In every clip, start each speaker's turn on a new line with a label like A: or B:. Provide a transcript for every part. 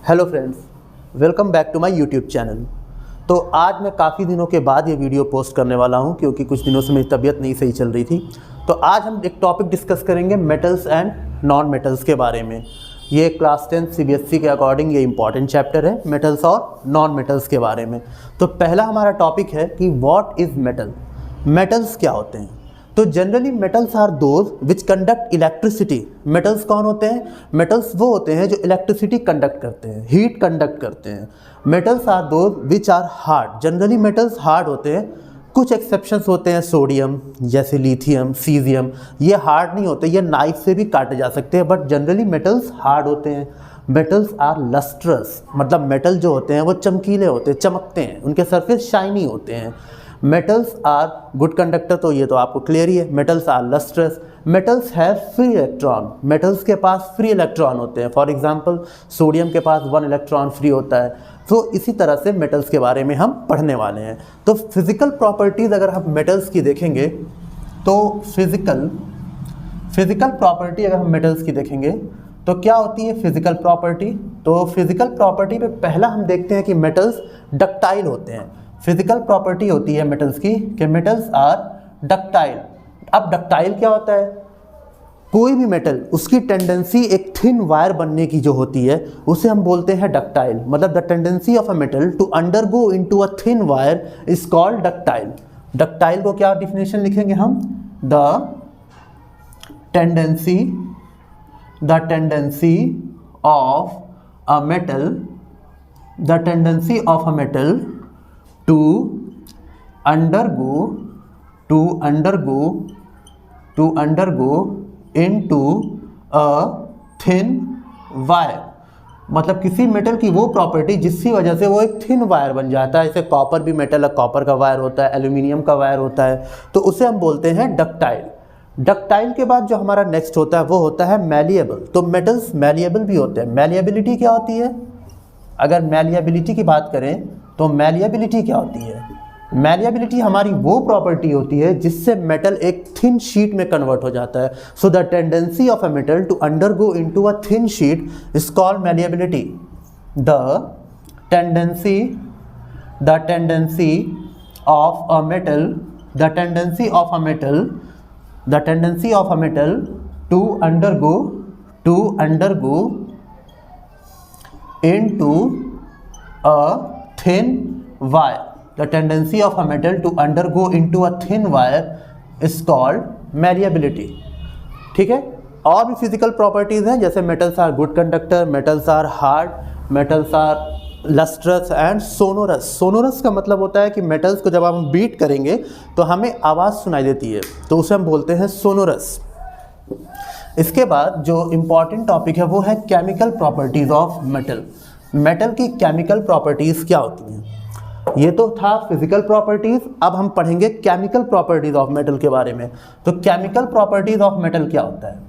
A: Hello friends, welcome back to my YouTube channel. तो आज मैं काफ़ी दिनों के बाद ये वीडियो पोस्ट करने वाला हूँ क्योंकि कुछ दिनों से मेरी तबीयत नहीं सही चल रही थी। तो आज हम एक टॉपिक डिस्कस करेंगे मेटल्स एंड नॉन मेटल्स के बारे में। ये क्लास 10 CBSE के अकॉर्डिंग ये इंपॉर्टेंट चैप्टर है, मेटल्स और नॉन मेटल्स के बारे में। तो पहला हमारा टॉपिक है कि व्हाट इज़ मेटल। मेटल्स क्या होते हैं? तो generally metals are those which conduct electricity. Metals कौन होते हैं? मेटल्स वो होते हैं जो इलेक्ट्रिसिटी कंडक्ट करते हैं, हीट कंडक्ट करते हैं। Metals are those which are hard. Generally metals hard होते हैं, कुछ एक्सेप्शंस होते हैं, सोडियम जैसे लिथियम, सीजियम, ये हार्ड नहीं होते, ये नाइफ से भी काटे जा सकते हैं, बट जनरली मेटल्स हार्ड होते हैं। मेटल्स आर लस्ट्रस, मतलब मेटल जो होते हैं वो चमकीले होते हैं, चमकते हैं, उनके सरफेस शाइनी होते हैं। मेटल्स आर गुड कंडक्टर, तो ये तो आपको क्लियर ही है। Metals are lustrous. Metals have free electron. Metals के पास फ्री इलेक्ट्रॉन होते हैं। फॉर एग्जांपल सोडियम के पास 1 इलेक्ट्रॉन फ्री होता है। तो इसी तरह से मेटल्स के बारे में हम पढ़ने वाले हैं। तो फिजिकल प्रॉपर्टीज़ अगर हम मेटल्स की देखेंगे तो फिजिकल प्रॉपर्टी अगर हम मेटल्स की देखेंगे तो क्या होती है फिजिकल प्रॉपर्टी? तो फिजिकल प्रॉपर्टी पे पहला हम देखते हैं कि मेटल्स डक्टाइल होते हैं। फिजिकल प्रॉपर्टी होती है मेटल्स की कि मेटल्स आर डक्टाइल। अब डक्टाइल क्या होता है? कोई भी मेटल, उसकी टेंडेंसी एक थिन वायर बनने की जो होती है उसे हम बोलते हैं डक्टाइल। मतलब the tendency of a metal to undergo into a thin wire is called ductile. Ductile को क्या डिफिनेशन लिखेंगे हम? The tendency of a metal to undergo into a thin wire। मतलब किसी मेटल की वो प्रॉपर्टी जिसकी वजह से वो एक थिन वायर बन जाता है। जैसे कॉपर भी मेटल है, कॉपर का वायर होता है, एल्यूमिनियम का वायर होता है, तो उसे हम बोलते हैं डक्टाइल। डक्टाइल के बाद जो हमारा नेक्स्ट होता है वो होता है मैलिएबल। तो मेटल्स मैलिएबल भी होते हैं। मैलिएबिलिटी क्या होती है? अगर मैलिएबिलिटी की बात करें तो मैलिएबिलिटी क्या होती है? मैलिएबिलिटी हमारी वो प्रॉपर्टी होती है जिससे मेटल एक थिन शीट में कन्वर्ट हो जाता है। So the tendency of a metal to undergo into a thin sheet is called malleability. The tendency of a metal to undergo into a thin wire, the tendency of a metal to undergo into a thin wire is called malleability। ठीक है। और भी physical properties हैं, जैसे metals are good conductor, metals are hard, metals are lustrous and sonorous. Sonorous का मतलब होता है कि मेटल्स को जब हम बीट करेंगे तो हमें आवाज़ सुनाई देती है, तो उसे हम बोलते हैं सोनोरस। इसके बाद जो इम्पॉर्टेंट टॉपिक है वो है chemical properties of metal. Metal की केमिकल प्रॉपर्टीज़ क्या होती हैं? ये तो था फिजिकल प्रॉपर्टीज़। अब हम पढ़ेंगे केमिकल प्रॉपर्टीज़ ऑफ मेटल के बारे में। तो केमिकल प्रॉपर्टीज़ ऑफ मेटल क्या होता है?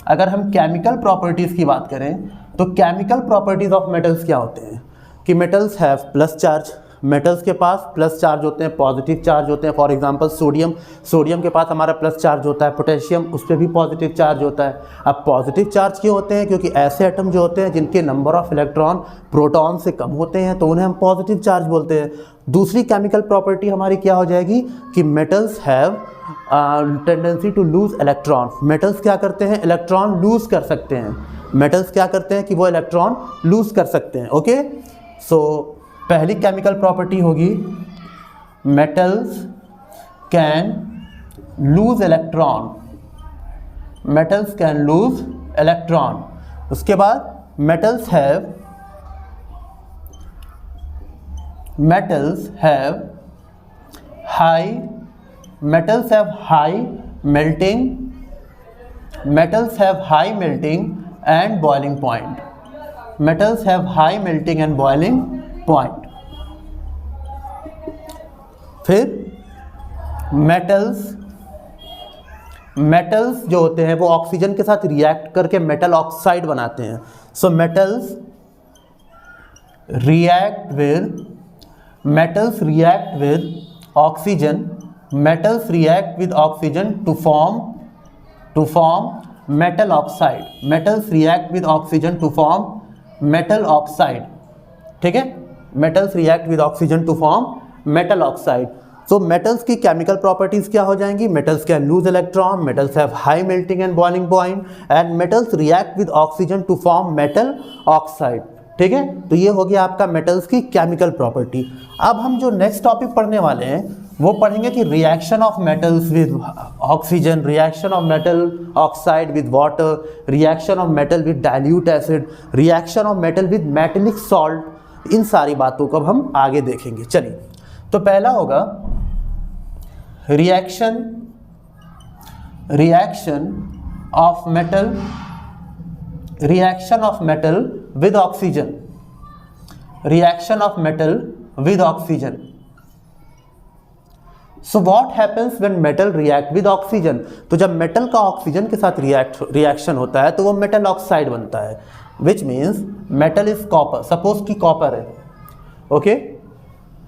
A: अगर हम केमिकल प्रॉपर्टीज़ की बात करें तो केमिकल प्रॉपर्टीज़ ऑफ मेटल्स क्या होते हैं कि metals have plus charge. Metals के पास प्लस चार्ज होते हैं, पॉजिटिव चार्ज होते हैं। फॉर एग्जांपल सोडियम के पास हमारा प्लस चार्ज होता है, पोटेशियम उस पर भी पॉजिटिव चार्ज होता है। अब पॉजिटिव चार्ज क्यों होते हैं? क्योंकि ऐसे एटम जो होते हैं जिनके नंबर ऑफ इलेक्ट्रॉन प्रोटॉन से कम होते हैं तो उन्हें हम पॉजिटिव चार्ज बोलते हैं। दूसरी केमिकल प्रॉपर्टी हमारी क्या हो जाएगी कि metals have tendency to lose electron. Metals क्या करते हैं? इलेक्ट्रॉन लूज कर सकते हैं। मेटल्स क्या करते हैं कि वो इलेक्ट्रॉन लूज कर सकते हैं। ओके, सो पहली केमिकल प्रॉपर्टी होगी metals can lose electron. Metals can lose electron. उसके बाद metals have high melting and boiling point. Metals have high melting and boiling point. फिर मेटल्स जो होते हैं वो ऑक्सीजन के साथ रिएक्ट करके मेटल ऑक्साइड बनाते हैं। So metals react with oxygen to form metal oxide. Metals react with oxygen to form metal oxide, ठीक है, metals react with oxygen to form metal oxide. So metals की chemical properties क्या हो जाएंगी, metals can lose electron, metals have high melting and boiling point and metals react with oxygen to form metal oxide, ठीक है। तो ये हो गया आपका मेटल्स की केमिकल प्रॉपर्टी। अब हम जो नेक्स्ट टॉपिक पढ़ने वाले हैं वो पढ़ेंगे कि reaction of metals with oxygen, reaction of metal oxide with water, reaction of metal with dilute acid, reaction of metal with metallic salt. इन सारी बातों को हम आगे देखेंगे। चलिए, तो पहला होगा reaction of metal with oxygen, reaction of metal with oxygen. So what happens when metal react with oxygen? तो जब मेटल का ऑक्सीजन के साथ रिएक्शन होता है तो वो मेटल ऑक्साइड बनता है, which means metal is copper. Suppose कि कॉपर है, okay?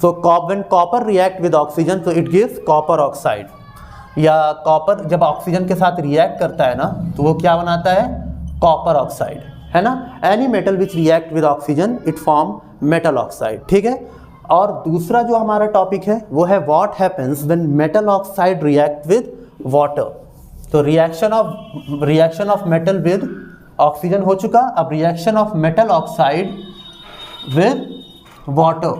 A: So when copper react with oxygen, so it gives copper oxide. या कॉपर जब ऑक्सीजन के साथ रिएक्ट करता है ना तो वो क्या बनाता है, कॉपर ऑक्साइड, है ना। Any metal which react with oxygen it form metal oxide, ठीक है। और दूसरा जो हमारा टॉपिक है वो है what happens when metal oxide react with water. तो reaction of metal with oxygen हो चुका, अब reaction of metal oxide with water,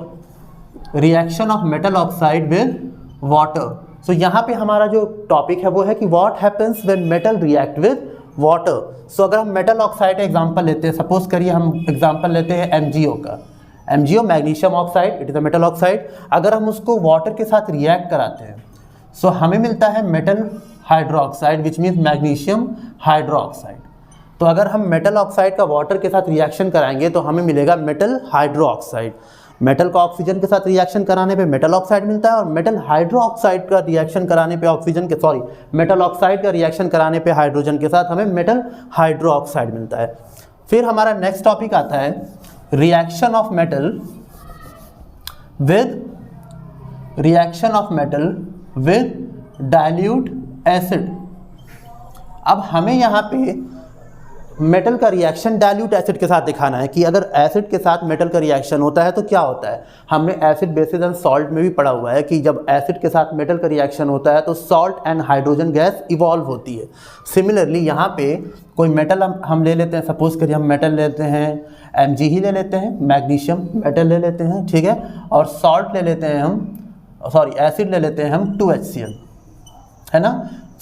A: reaction of metal oxide with water. So यहाँ पे हमारा जो टॉपिक है वो है कि what happens when metal react with water. So अगर हम मेटल ऑक्साइड का एग्जांपल लेते हैं, सपोज करिए हम एग्जांपल लेते हैं MgO का, MgO magnesium oxide, it is a metal oxide. अगर हम उसको वाटर के साथ रिएक्ट कराते हैं सो हमें मिलता है metal hydroxide, which means magnesium hydroxide. तो अगर हम मेटल ऑक्साइड का वाटर के साथ रिएक्शन कराएंगे तो हमें मिलेगा मेटल हाइड्रोक्साइड। मेटल का ऑक्सीजन के साथ रिएक्शन कराने पे मेटल ऑक्साइड मिलता है और मेटल हाइड्रोक्साइड का रिएक्शन कराने पे मेटल ऑक्साइड का रिएक्शन कराने पे हाइड्रोजन के साथ हमें मेटल हाइड्रोक्साइड मिलता है। फिर हमारा नेक्स्ट टॉपिक आता है reaction of metal with dilute acid. अब हमें यहाँ पे मेटल का रिएक्शन डाइल्यूट एसिड के साथ दिखाना है कि अगर एसिड के साथ मेटल का रिएक्शन होता है तो क्या होता है। हमने एसिड बेसिस एंड सॉल्ट में भी पढ़ा हुआ है कि जब एसिड के साथ मेटल का रिएक्शन होता है तो salt and hydrogen gas evolve होती है। सिमिलरली यहाँ पे कोई मेटल हम ले लेते हैं, सपोज करिए हम मेटल लेते हैं Mg ही ले लेते हैं, मैग्नीशियम मेटल ले लेते हैं, ठीक है, और सॉल्ट ले लेते हैं एसिड ले लेते हैं हम 2HCl, है ना।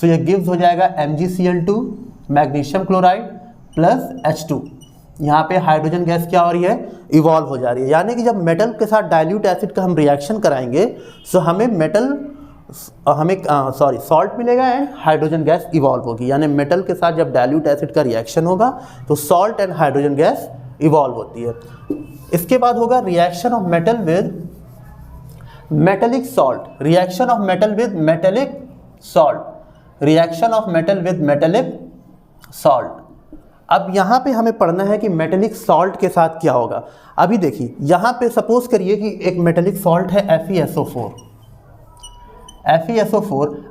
A: तो ये गिव्स हो जाएगा MgCl2 magnesium chloride plus H2। यहाँ पे हाइड्रोजन गैस क्या हो रही है, इवॉल्व हो जा रही है। यानी कि जब मेटल के साथ डाइल्यूट एसिड का हम रिएक्शन कराएंगे तो हमें सॉल्ट मिलेगा एंड हाइड्रोजन गैस इवॉल्व होगी। यानी मेटल के साथ जब डाइल्यूट एसिड का रिएक्शन होगा तो salt and hydrogen gas evolve होती है। इसके बाद होगा reaction of metal with metallic salt, reaction of metal with metallic salt, reaction of metal with metallic salt. अब यहाँ पे हमें पढ़ना है कि मेटेलिक सॉल्ट के साथ क्या होगा। अभी देखिए यहाँ पे सपोज करिए कि एक मेटेलिक सॉल्ट है FeSO4।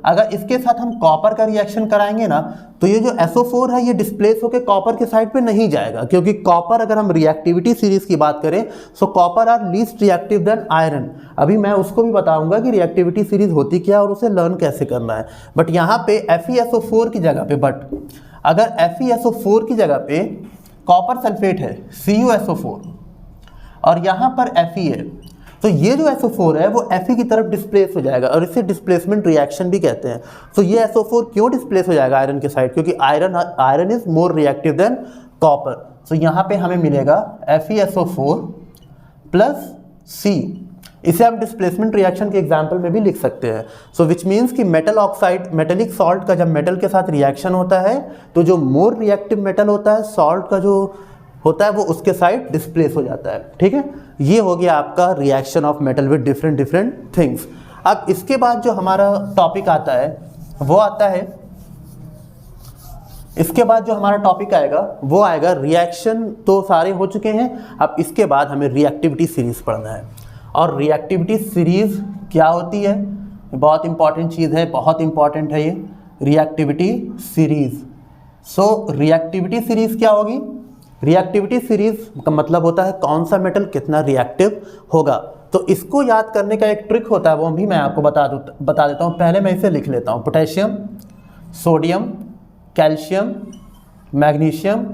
A: अगर इसके साथ हम कॉपर का रिएक्शन कराएंगे ना तो ये जो SO4 है ये डिस्प्लेस होकर कॉपर के साइड पे नहीं जाएगा, क्योंकि कॉपर, अगर हम रिएक्टिविटी सीरीज की बात करें so copper are least reactive than iron. अभी मैं उसको भी बताऊंगा कि रिएक्टिविटी सीरीज होती क्या है और उसे लर्न कैसे करना है। बट यहाँ पे FeSO4 की जगह पे अगर FeSO4 की जगह पे कॉपर सल्फेट है CuSO4 और यहाँ पर Fe है तो ये जो SO4 है वो Fe की तरफ डिस्प्लेस हो जाएगा और इसे डिस्प्लेसमेंट रिएक्शन भी कहते हैं। तो ये SO4 क्यों डिस्प्लेस हो जाएगा आयरन के साइड, क्योंकि iron is more reactive than copper. तो यहाँ पे हमें मिलेगा FeSO4 प्लस C। इसे हम डिस्प्लेसमेंट रिएक्शन के एग्जाम्पल में भी लिख सकते हैं। सो विच मीन्स कि मेटल ऑक्साइड, मेटेलिक सॉल्ट का जब मेटल के साथ रिएक्शन होता है तो जो मोर रिएक्टिव मेटल होता है, सॉल्ट का जो होता है वो उसके साइड डिस्प्लेस हो जाता है, ठीक है। ये हो गया आपका reaction of metal with different things. अब इसके बाद जो हमारा टॉपिक आता है वो आता है, इसके बाद जो हमारा टॉपिक आएगा वो आएगा रिएक्शन तो सारे हो चुके हैं। अब इसके बाद हमें रिएक्टिविटी सीरीज पढ़ना है। और रिएक्टिविटी सीरीज क्या होती है, बहुत इंपॉर्टेंट चीज़ है, बहुत इंपॉर्टेंट है ये रिएक्टिविटी सीरीज। सो रिएक्टिविटी सीरीज क्या होगी, रिएक्टिविटी सीरीज का मतलब होता है कौन सा मेटल कितना रिएक्टिव होगा। तो इसको याद करने का एक ट्रिक होता है, वो भी मैं आपको बता देता हूँ। पहले मैं इसे लिख लेता हूँ। Potassium, sodium, calcium, magnesium,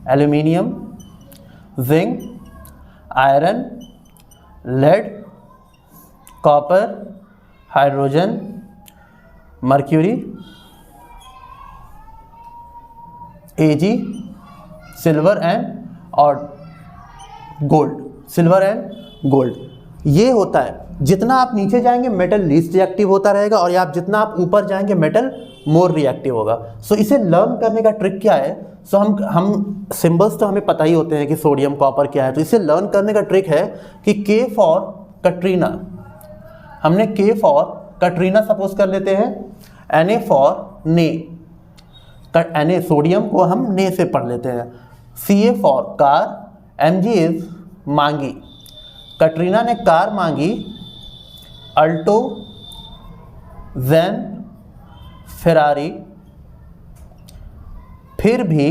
A: aluminium, zinc, iron, lead, copper, hydrogen, mercury, Ag, silver and और गोल्ड, सिल्वर एंड गोल्ड। ये होता है, जितना आप नीचे जाएंगे मेटल लीस्ट रिएक्टिव होता रहेगा, और आप जितना आप ऊपर जाएंगे मेटल मोर रिएक्टिव होगा। सो इसे लर्न करने का ट्रिक क्या है? सो हम सिंबल्स तो हमें पता ही होते हैं कि सोडियम, कॉपर क्या है। तो इसे लर्न करने का ट्रिक है कि K फॉर कटरीना, हमने K फॉर कटरीना सपोज कर लेते हैं, Na फॉर ने, Na सोडियम को हम ने से पढ़ लेते हैं, Ca for car, Mg is मांगी, कटरीना ने कार मांगी, अल्टो, ज़ेन, फेरारी, फिर भी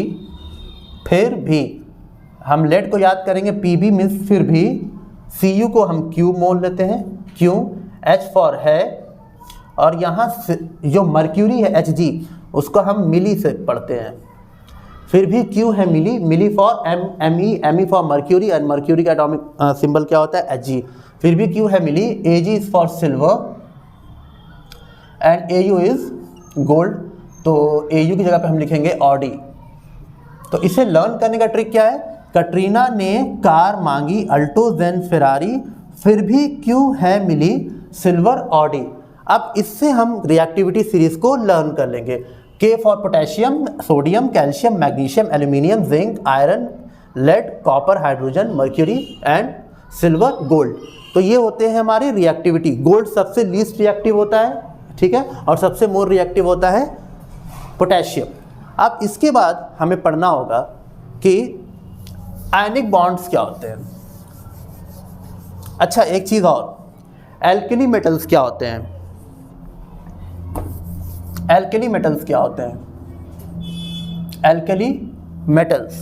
A: हम लेड को याद करेंगे, Pb मीन्स फिर भी, Cu को हम Q मोल लेते हैं, क्यों, H फॉर है, और यहाँ जो मर्क्यूरी है Hg उसको हम मिली से पढ़ते हैं, फिर भी Q है मिली, मिली for Me for mercury, and mercury का एटॉमिक सिंबल क्या होता है Hg, फिर भी Q है मिली, Ag is for silver and Au is gold, तो Au की जगह पे हम लिखेंगे ऑडी। तो इसे लर्न करने का ट्रिक क्या है? कटरीना ने कार मांगी, अल्टो, ज़ेन, फेरारी, फिर भी Q है मिली, सिल्वर, ऑडी। अब इससे हम रिएक्टिविटी सीरीज को लर्न कर लेंगे। K for potassium, sodium, calcium, magnesium, aluminium, zinc, iron, lead, copper, hydrogen, mercury and silver, gold. तो ये होते हैं हमारे रिएक्टिविटी। गोल्ड सबसे लीस्ट रिएक्टिव होता है, ठीक है, और सबसे मोर रिएक्टिव होता है पोटेशियम। अब इसके बाद हमें पढ़ना होगा कि आयनिक बॉन्ड्स क्या होते हैं। अच्छा, एक चीज़ और, एल्केली मेटल्स क्या होते हैं? एल्केली मेटल्स क्या होते हैं? एल्केली मेटल्स,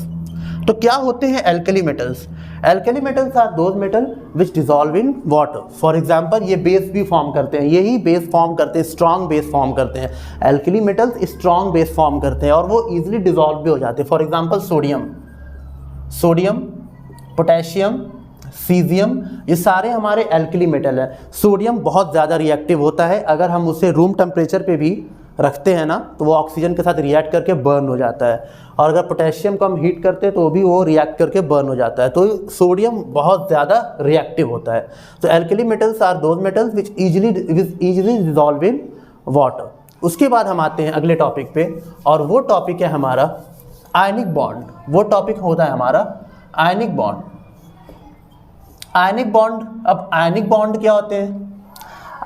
A: तो क्या होते हैं alkali metals? Alkali metals are those metal which dissolve in water. For example, ये बेस भी फॉर्म करते हैं, यही बेस फॉर्म करते हैं, स्ट्रॉन्ग बेस फॉर्म करते हैं। Alkali metals strong base form करते हैं और वो इजीली डिजॉल्व भी हो जाते हैं। For example sodium, potassium, caesium, ये सारे हमारे एल्केली मेटल हैं। सोडियम बहुत ज़्यादा रिएक्टिव होता है, अगर हम उसे रूम टेम्परेचर पे भी रखते हैं ना तो वो ऑक्सीजन के साथ रिएक्ट करके बर्न हो जाता है, और अगर पोटेशियम को हम हीट करते हैं तो भी वो रिएक्ट करके बर्न हो जाता है। तो सोडियम बहुत ज़्यादा रिएक्टिव होता है। तो alkali metals are those metals which easily dissolve in water. उसके बाद हम आते हैं अगले टॉपिक पे, और वो टॉपिक है हमारा आयनिक बॉन्ड। वो टॉपिक होता है हमारा आयनिक बॉन्ड। आयनिक बॉन्ड, अब आयनिक बॉन्ड क्या होते हैं?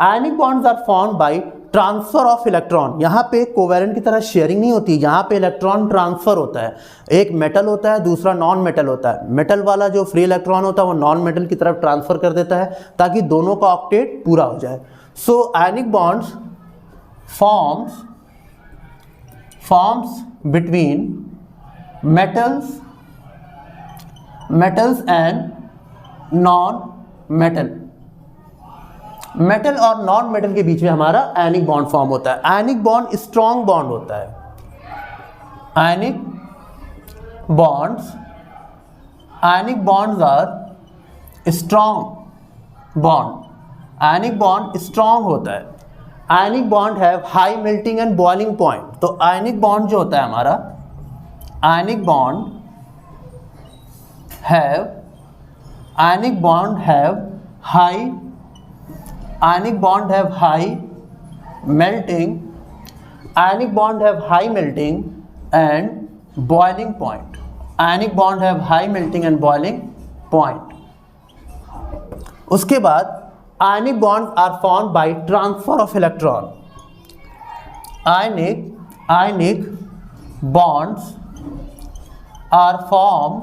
A: Ionic bonds are formed by transfer of electron. यहाँ पे कोवेलेंट की तरह शेयरिंग नहीं होती, यहाँ पे इलेक्ट्रॉन ट्रांसफर होता है। एक मेटल होता है, दूसरा नॉन मेटल होता है। मेटल वाला जो फ्री इलेक्ट्रॉन होता है वो नॉन मेटल की तरफ ट्रांसफर कर देता है ताकि दोनों का ऑक्टेट पूरा हो जाए। So ionic bonds forms between metals and non metal. Metal और नॉन मेटल के बीच में हमारा आयनिक बॉन्ड फॉर्म होता है। आयनिक बॉन्ड स्ट्रॉन्ग बॉन्ड होता है। Ionic bonds are strong bond. Ionic bond strong होता है। Ionic bond have high melting and boiling point. तो आयनिक बॉन्ड जो होता है हमारा, ionic bond have high melting and boiling point. Ionic bond have high melting and boiling point. उसके बाद ionic bonds are formed by transfer of electron. Ionic bonds are formed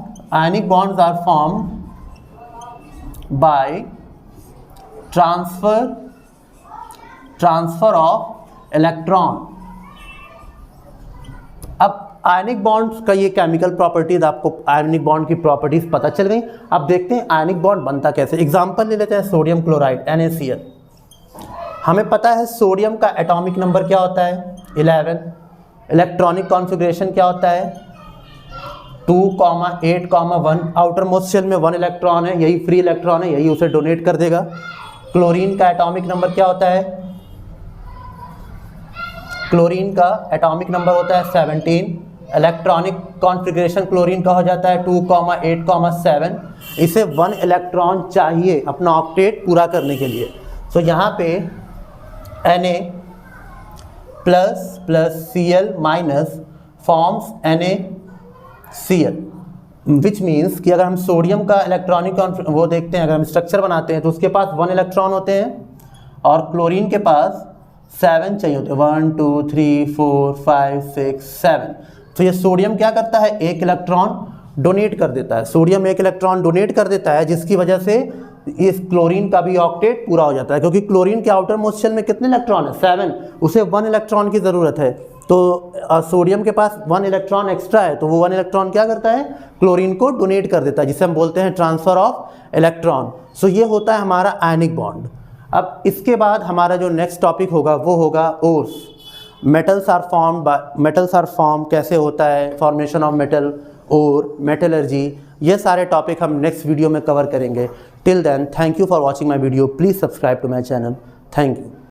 A: by transfer of electron. अब आयनिक bonds का ये chemical properties, आपको ionic bond की properties पता चल गई। अब देखते हैं आयनिक बॉन्ड बनता कैसे। एग्जांपल ले लेते हैं सोडियम क्लोराइड NaCl। हमें पता है सोडियम का एटॉमिक नंबर क्या होता है 11, इलेक्ट्रॉनिक कॉन्फ़िगरेशन क्या होता है 2,8,1। आउटर मोस्ट शेल में 1 इलेक्ट्रॉन है, यही फ्री इलेक्ट्रॉन है, यही उसे डोनेट कर देगा। क्लोरीन का एटॉमिक नंबर क्या होता है, क्लोरीन का एटॉमिक नंबर होता है 17, इलेक्ट्रॉनिक कॉन्फ़िगरेशन क्लोरीन का हो जाता है 2,8,7। इसे 1 इलेक्ट्रॉन चाहिए अपना ऑक्टेट पूरा करने के लिए। तो यहाँ पे Na plus Cl minus forms NaCl, which means कि अगर हम सोडियम का इलेक्ट्रॉनिक वो देखते हैं, अगर हम स्ट्रक्चर बनाते हैं तो उसके पास 1 इलेक्ट्रॉन होते हैं और क्लोरीन के पास 7 चाहिए होते हैं, 1 2 3 4 5 6 7। तो ये सोडियम क्या करता है, 1 इलेक्ट्रॉन डोनेट कर देता है। सोडियम 1 इलेक्ट्रॉन डोनेट कर देता है, जिसकी वजह से इस क्लोरीन का भी ऑक्टेट पूरा हो जाता है, क्योंकि क्लोरीन के आउटर मोस्ट शेल में कितने इलेक्ट्रॉन है 7, उसे 1 इलेक्ट्रॉन की ज़रूरत है। तो सोडियम के पास 1 इलेक्ट्रॉन एक्स्ट्रा है, तो वो 1 इलेक्ट्रॉन क्या करता है, क्लोरीन को डोनेट कर देता है, जिसे हम बोलते हैं ट्रांसफ़र ऑफ इलेक्ट्रॉन। सो ये होता है हमारा आयनिक बॉन्ड। अब इसके बाद हमारा जो नेक्स्ट टॉपिक होगा वो होगा ओर्स। मेटल्स आर फॉर्म कैसे होता है, फॉर्मेशन ऑफ मेटल और मेटलर्जी, ये सारे टॉपिक हम नेक्स्ट वीडियो में कवर करेंगे। Till then, thank you for watching my video. Please subscribe to my channel. Thank you.